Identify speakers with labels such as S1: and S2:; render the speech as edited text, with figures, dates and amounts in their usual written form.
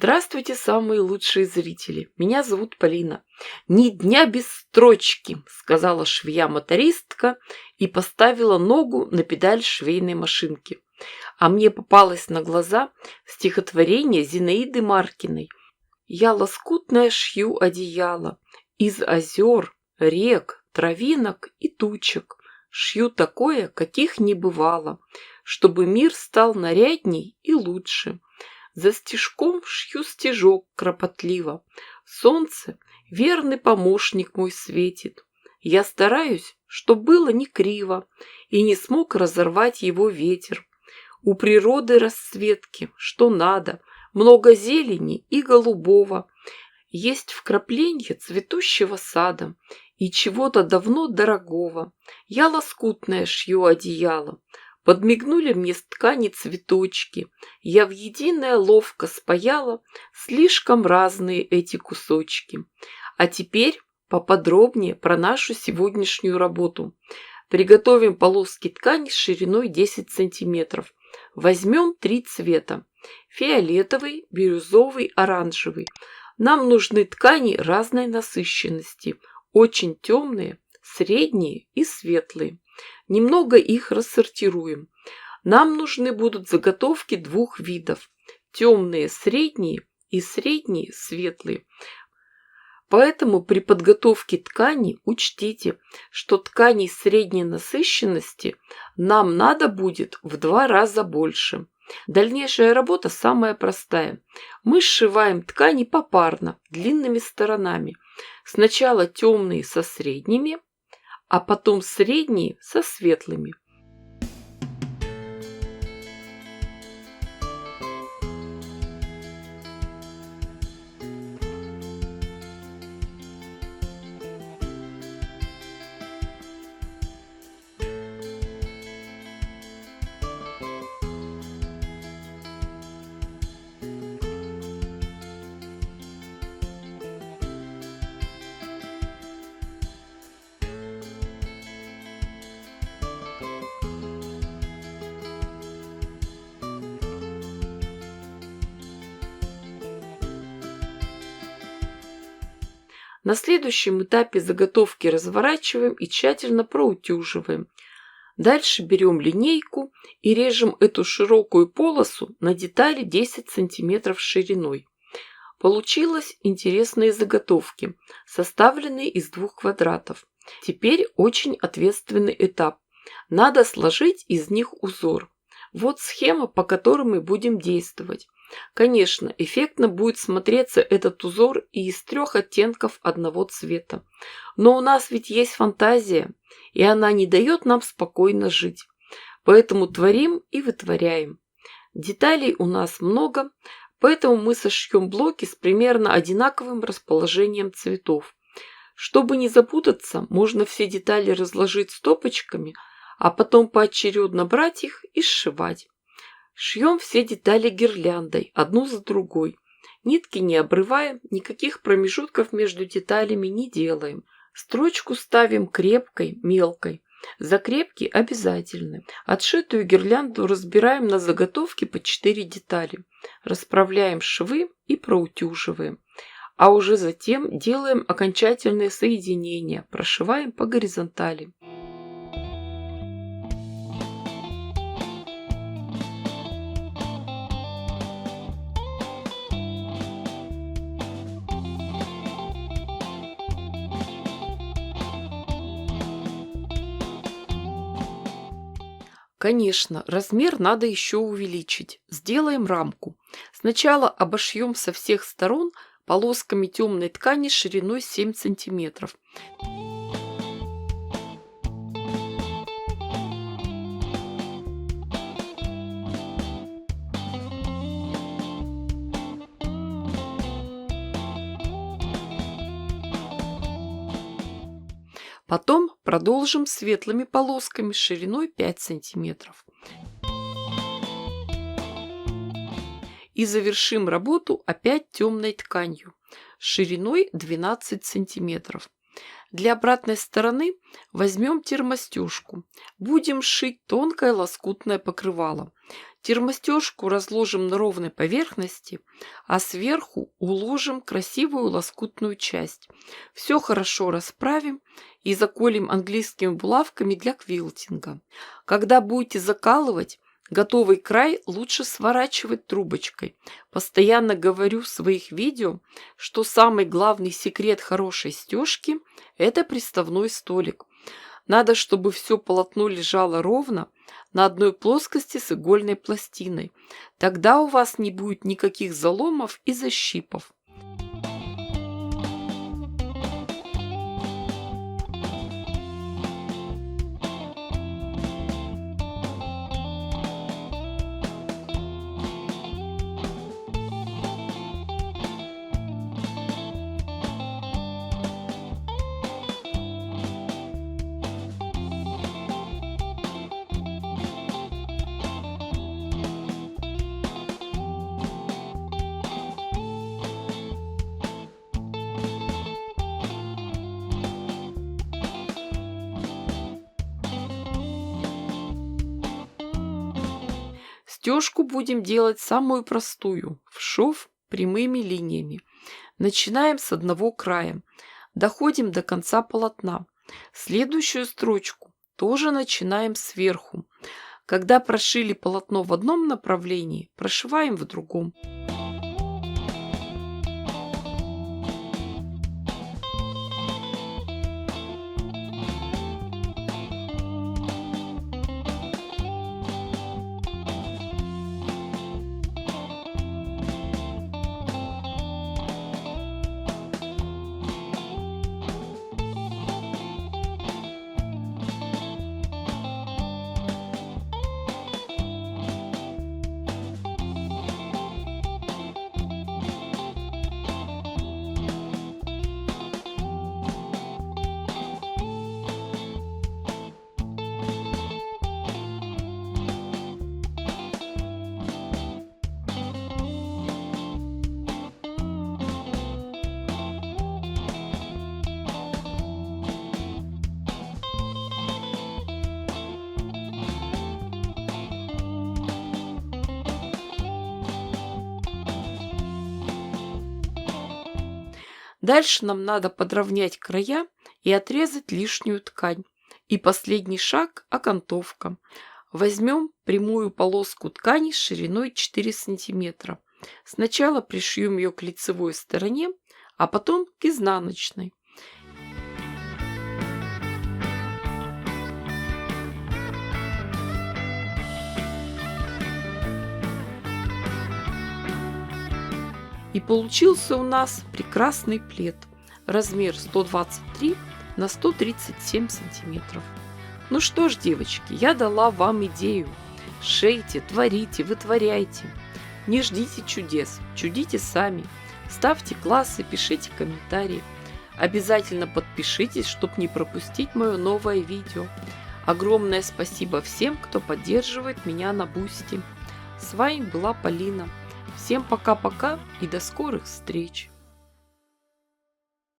S1: Здравствуйте, самые лучшие зрители! Меня зовут Полина. «Ни дня без строчки», — сказала швея-мотористка и поставила ногу на педаль швейной машинки. А мне попалось на глаза стихотворение Зинаиды Маркиной. «Я лоскутное шью одеяло из озер, рек, травинок и тучек. Шью такое, каких не бывало, чтобы мир стал нарядней и лучше. За стежком шью стежок кропотливо. Солнце, верный помощник мой, светит. Я стараюсь, чтоб было не криво, и не смог разорвать его ветер. У природы расцветки, что надо, много зелени и голубого. Есть вкрапленье цветущего сада и чего-то давно дорогого. Я лоскутное шью одеяло. Подмигнули мне с ткани цветочки. Я в единое ловко спаяла слишком разные эти кусочки. А теперь поподробнее про нашу сегодняшнюю работу. Приготовим полоски ткани с шириной 10 сантиметров. Возьмем 3 цвета. Фиолетовый, бирюзовый, оранжевый. Нам нужны ткани разной насыщенности. Очень темные, средние и светлые. Немного их рассортируем. Нам нужны будут заготовки двух видов. Темные средние и средние светлые. Поэтому при подготовке ткани учтите, что тканей средней насыщенности нам надо будет в 2 раза больше. Дальнейшая работа самая простая. Мы сшиваем ткани попарно, длинными сторонами. Сначала темные со средними, а потом средние со светлыми. На следующем этапе заготовки разворачиваем и тщательно проутюживаем. Дальше берем линейку и режем эту широкую полосу на детали 10 см шириной. Получилось интересные заготовки, составленные из 2 квадратов. Теперь очень ответственный этап. Надо сложить из них узор. Вот схема, по которой мы будем действовать. Конечно, эффектно будет смотреться этот узор и из 3 оттенков одного цвета. Но у нас ведь есть фантазия, и она не дает нам спокойно жить. Поэтому творим и вытворяем. Деталей у нас много, поэтому мы сошьем блоки с примерно одинаковым расположением цветов. Чтобы не запутаться, можно все детали разложить стопочками, а потом поочередно брать их и сшивать. Шьем все детали гирляндой, одну за другой. Нитки не обрываем, никаких промежутков между деталями не делаем. Строчку ставим крепкой, мелкой. Закрепки обязательны. Отшитую гирлянду разбираем на заготовки по 4 детали. Расправляем швы и проутюживаем. А уже затем делаем окончательные соединения, прошиваем по горизонтали. Конечно, размер надо еще увеличить. Сделаем рамку. Сначала обошьем со всех сторон полосками темной ткани шириной 7 сантиметров. Потом продолжим светлыми полосками шириной 5 сантиметров. И завершим работу опять темной тканью шириной 12 сантиметров. Для обратной стороны возьмем термостежку. Будем шить тонкое лоскутное покрывало. Термостежку разложим на ровной поверхности, а сверху уложим красивую лоскутную часть. Все хорошо расправим и заколем английскими булавками для квилтинга. Когда будете закалывать, готовый край лучше сворачивать трубочкой. Постоянно говорю в своих видео, что самый главный секрет хорошей стежки – это приставной столик. Надо, чтобы все полотно лежало ровно на одной плоскости с игольной пластиной. Тогда у вас не будет никаких заломов и защипов. Стежку будем делать самую простую, в шов прямыми линиями. Начинаем с одного края, доходим до конца полотна. Следующую строчку тоже начинаем сверху. Когда прошили полотно в одном направлении, прошиваем в другом. Дальше нам надо подровнять края и отрезать лишнюю ткань. И последний шаг – окантовка. Возьмем прямую полоску ткани шириной 4 см. Сначала пришьем ее к лицевой стороне, а потом к изнаночной. И получился у нас прекрасный плед. Размер 123 на 137 сантиметров. Ну что ж, девочки, я дала вам идею. Шейте, творите, вытворяйте. Не ждите чудес, чудите сами. Ставьте классы, пишите комментарии. Обязательно подпишитесь, чтобы не пропустить мое новое видео. Огромное спасибо всем, кто поддерживает меня на Бусти. С вами была Полина. Всем пока-пока и до скорых встреч!